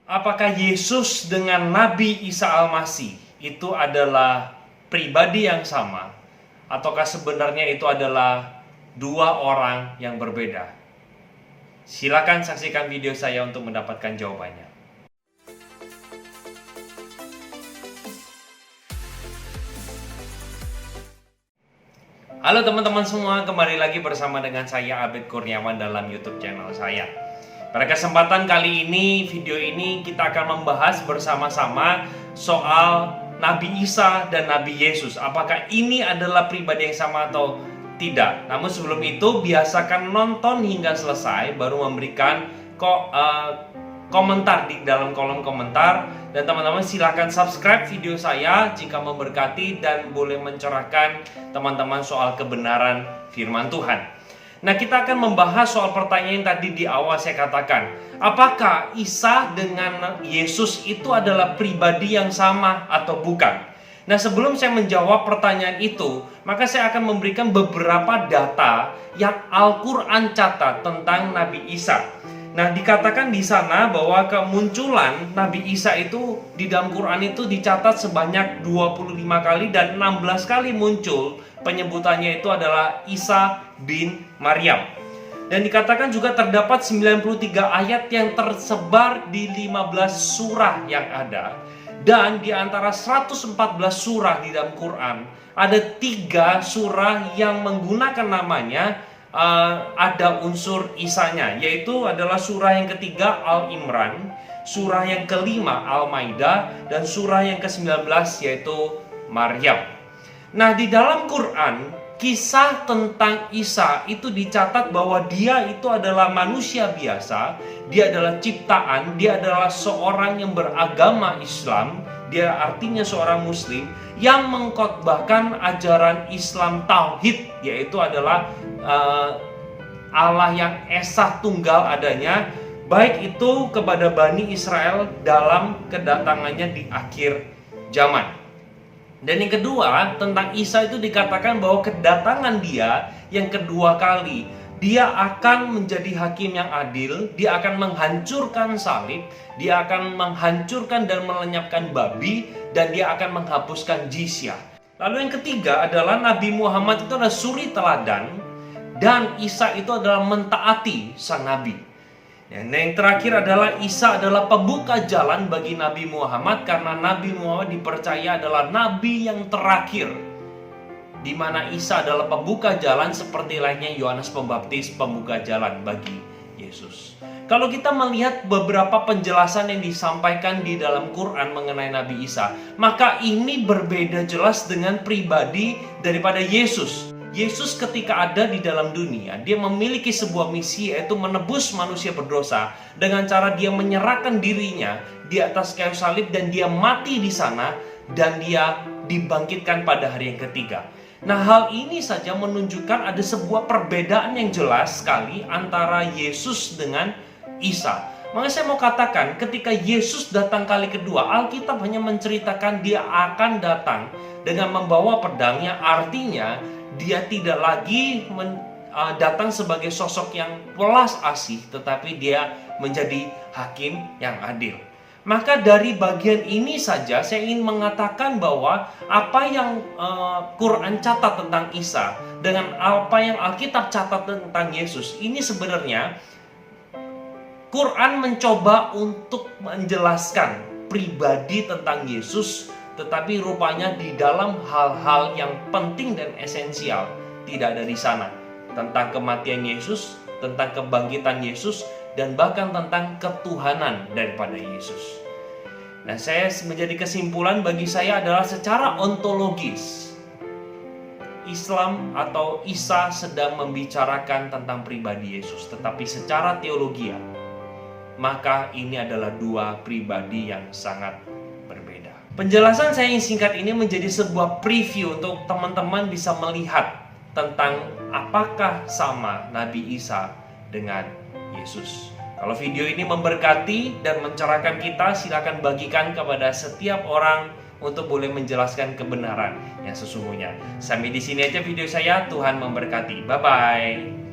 Apakah Yesus dengan Nabi Isa Al-Masih itu adalah pribadi yang sama, ataukah sebenarnya itu adalah dua orang yang berbeda? Silakan saksikan video saya untuk mendapatkan jawabannya. Halo teman-teman semua, kembali lagi bersama dengan saya Abed Kurniawan dalam YouTube channel saya. Pada kesempatan kali ini, video ini kita akan membahas bersama-sama soal Nabi Isa dan Nabi Yesus. Apakah ini adalah pribadi yang sama atau tidak? Namun sebelum itu, biasakan nonton hingga selesai, baru memberikan komentar di dalam kolom komentar. Dan teman-teman silakan subscribe video saya jika memberkati dan boleh mencerahkan teman-teman soal kebenaran firman Tuhan. Nah, kita akan membahas soal pertanyaan yang tadi di awal saya katakan. Apakah Isa dengan Yesus itu adalah pribadi yang sama atau bukan? Nah, sebelum saya menjawab pertanyaan itu, maka saya akan memberikan beberapa data yang Al-Quran catat tentang Nabi Isa. Nah, dikatakan di sana bahwa kemunculan Nabi Isa itu di dalam Quran itu dicatat sebanyak 25 kali dan 16 kali muncul penyebutannya itu adalah Isa bin Maryam. Dan dikatakan juga terdapat 93 ayat yang tersebar di 15 surah yang ada. Dan di antara 114 surah di dalam Quran, ada 3 surah yang menggunakan namanya ada unsur Isanya, yaitu adalah surah yang ketiga Al-Imran, surah yang kelima Al-Maidah, dan surah yang ke-19 yaitu Maryam. Nah, di dalam Quran, kisah tentang Isa itu dicatat bahwa dia itu adalah manusia biasa, dia adalah ciptaan, dia adalah seorang yang beragama Islam, dia artinya seorang muslim yang mengkhotbahkan ajaran Islam Tauhid, yaitu adalah Allah yang esa tunggal adanya, baik itu kepada Bani Israel dalam kedatangannya di akhir zaman. Dan yang kedua, tentang Isa itu dikatakan bahwa kedatangan dia yang kedua kali, dia akan menjadi hakim yang adil, dia akan menghancurkan salib, dia akan menghancurkan dan melenyapkan babi, dan dia akan menghapuskan jizyah. Lalu yang ketiga adalah Nabi Muhammad itu adalah suri teladan, dan Isa itu adalah mentaati sang Nabi. Dan yang terakhir adalah Isa adalah pembuka jalan bagi Nabi Muhammad, karena Nabi Muhammad dipercaya adalah Nabi yang terakhir, di mana Isa adalah pembuka jalan seperti lainnya Yohanes Pembaptis pembuka jalan bagi Yesus. Kalau kita melihat beberapa penjelasan yang disampaikan di dalam Quran mengenai Nabi Isa, maka ini berbeda jelas dengan pribadi daripada Yesus. Yesus ketika ada di dalam dunia, dia memiliki sebuah misi, yaitu menebus manusia berdosa dengan cara dia menyerahkan dirinya di atas kayu salib, dan dia mati di sana, dan dia dibangkitkan pada hari yang ketiga. Nah, hal ini saja menunjukkan ada sebuah perbedaan yang jelas sekali antara Yesus dengan Isa. Maka saya mau katakan, ketika Yesus datang kali kedua, Alkitab hanya menceritakan dia akan datang dengan membawa pedang, yang artinya dia tidak lagi datang sebagai sosok yang welas asih, tetapi dia menjadi hakim yang adil. Maka dari bagian ini saja saya ingin mengatakan bahwa apa yang Quran catat tentang Isa dengan apa yang Alkitab catat tentang Yesus, ini sebenarnya Quran mencoba untuk menjelaskan pribadi tentang Yesus, tetapi rupanya di dalam hal-hal yang penting dan esensial tidak ada di sana. Tentang kematian Yesus, tentang kebangkitan Yesus, dan bahkan tentang ketuhanan daripada Yesus. Nah, saya menjadi kesimpulan bagi saya adalah secara ontologis, Islam atau Isa sedang membicarakan tentang pribadi Yesus. Tetapi secara teologian, maka ini adalah dua pribadi yang sangat berbeda. Penjelasan saya yang singkat ini menjadi sebuah preview untuk teman-teman bisa melihat tentang apakah sama Nabi Isa dengan Yesus. Kalau video ini memberkati dan mencerahkan kita, silakan bagikan kepada setiap orang untuk boleh menjelaskan kebenaran yang sesungguhnya. Sampai di sini aja video saya. Tuhan memberkati. Bye bye.